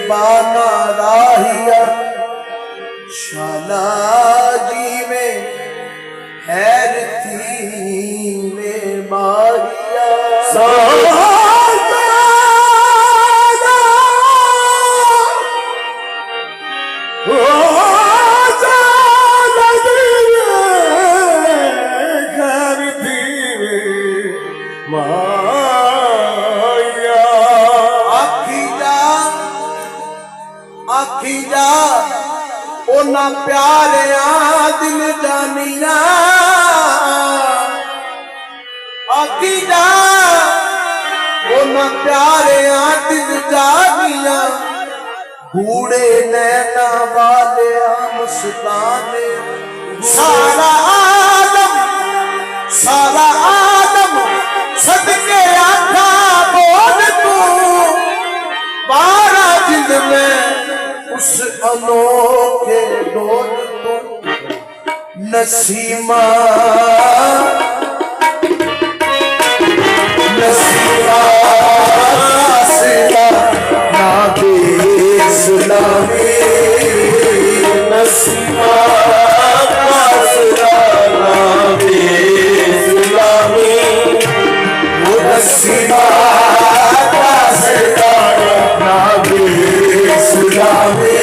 बाना राहिया शाला जी में हैर थी में माहिया आखी जा ओना प्यारे दिल जानिया आखी जा ओना प्यारे दिल जानिया बूढ़े नैना वाले मुस्ताने सारा आदम सदके आखा बोल तू बारा दिल में उस अनोखे डोल तो नसीमा नसीमा सिला ना बेसलामी नसीमा सिला ना बेसलामी वो नसीमा सिला ना बेसलामी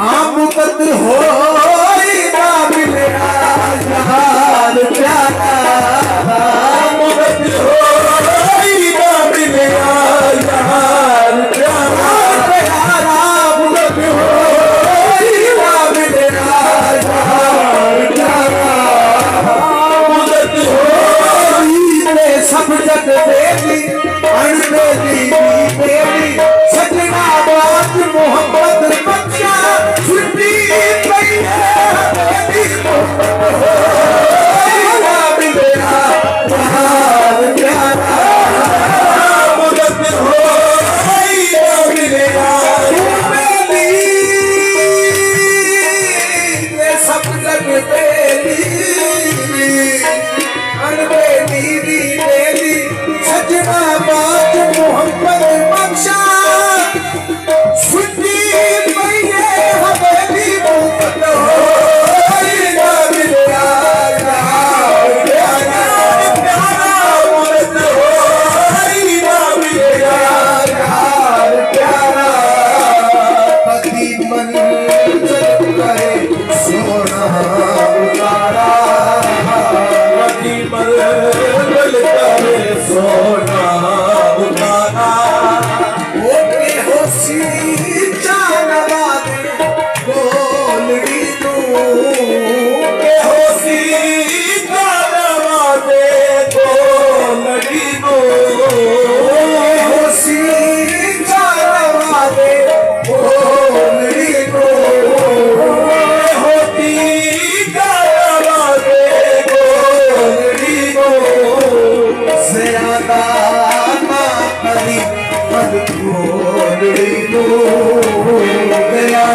आमुकत हो मन खोलड़ी नो गया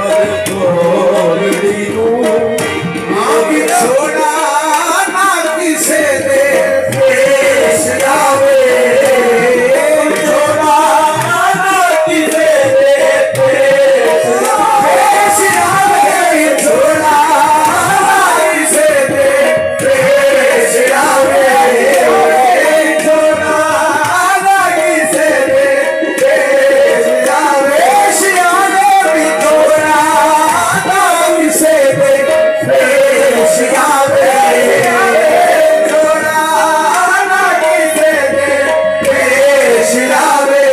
मन खोलड़ी नो आगे छोड़ा ना किसे दे पेश आवे छोड़ा ना किसे दे पेश आवे छोड़ा ना किसे दे पेश आवे छोड़ा ना किसे दे पेश आवे सियाने भी छोड़ा ना किसे दे पेश आवे छोड़ा ना किसे दे पेश आवे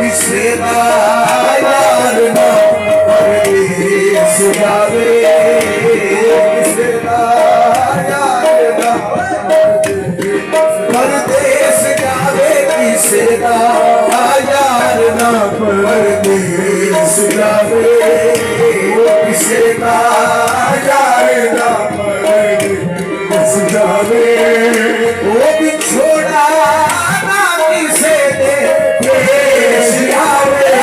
किसे ना यार ना परदेश जावे किसे ना यार ना परदेश जावे किसे ना यार ना परदेश जावे किसे ना यार ना परदेश जावे वो भी छोड़ा ना किसे दे पेश आवे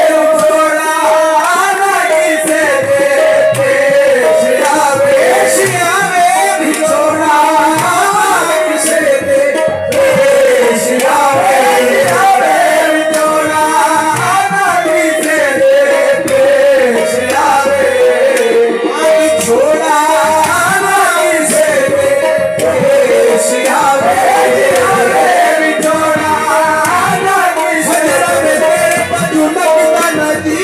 छोड़ा ना किसे दे पेश आवे सियावे भी छोड़ा ना किसे दे पेश आवे छोड़ा ना किसे दे पेश आवे छोड़ा ना किसे दे पेश आवे छोड़ा ना किसे दे पजू लगता नदी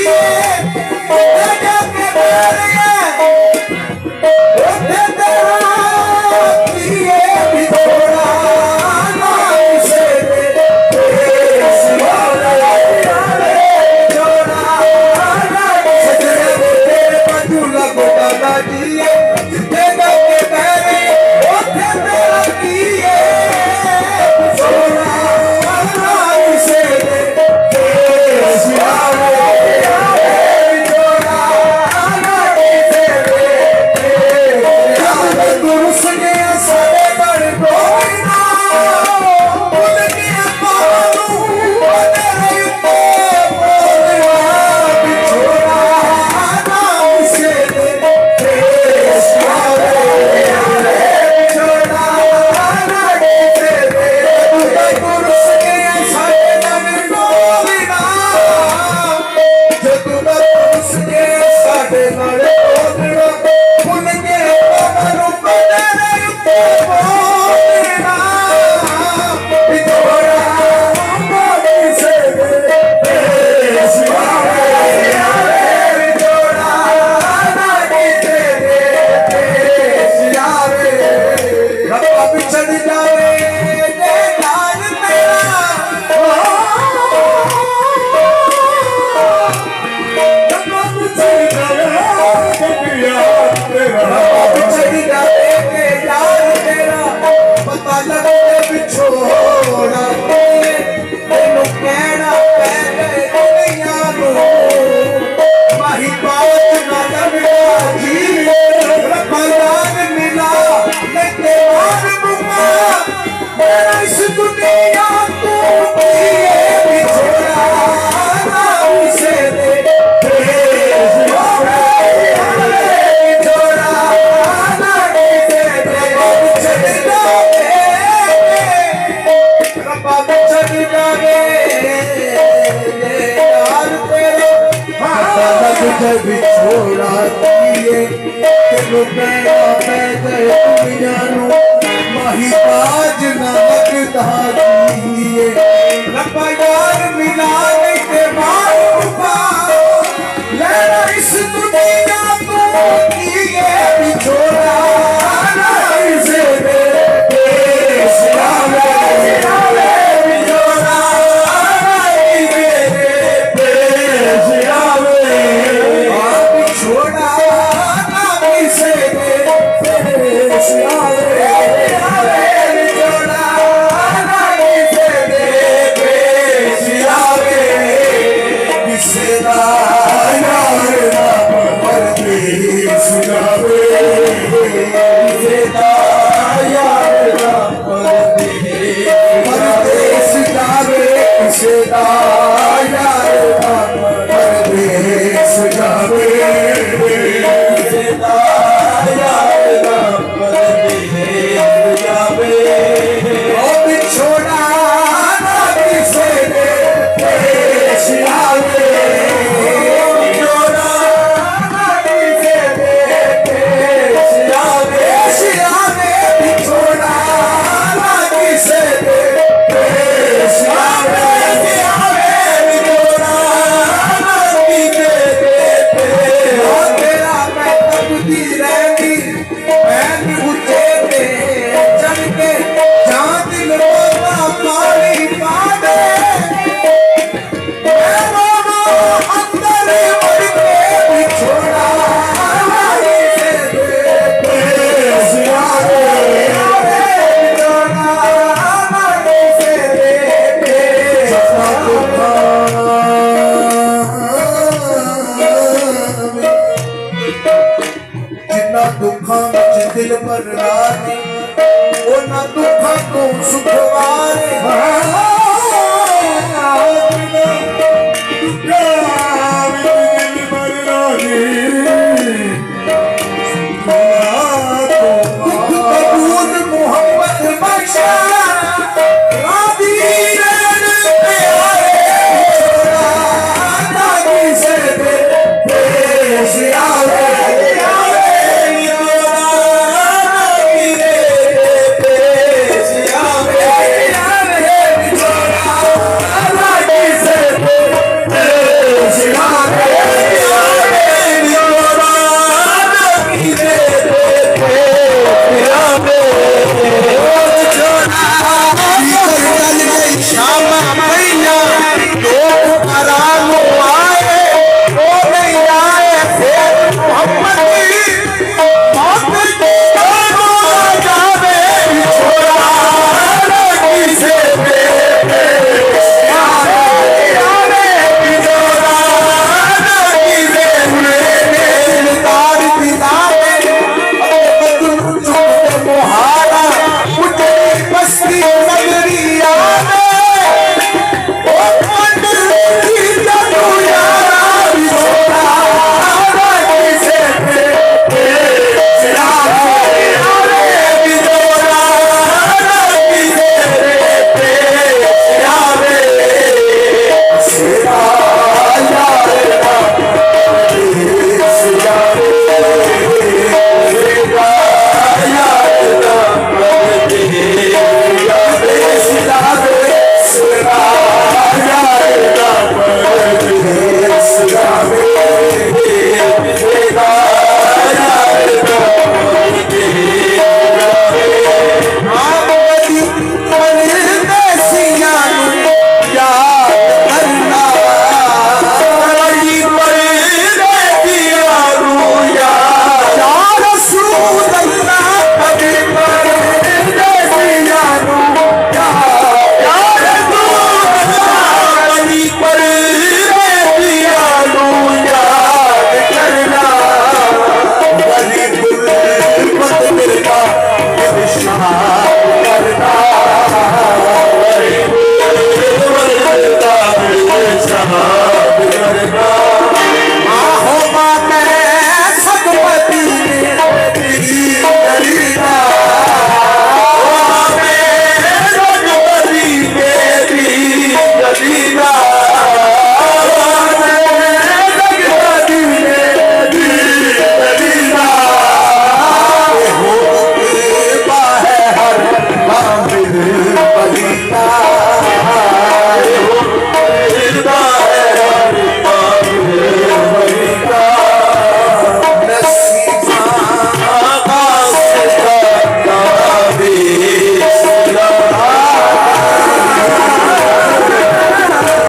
भी छोड़ा दिए तेनों कहना पै गए दुनिया माही बाज ना लगता दिए रब्बा यार मिला नहीं ते मार लेना इस दुनिया को किए भी छोड़ा ना इसे दे पेश आवे छोड़ा ना इसे दे पेश आवे छोड़ा ना किसे दे पेश आवे छोड़ा ना किसे दे पेश आवे को सुखवा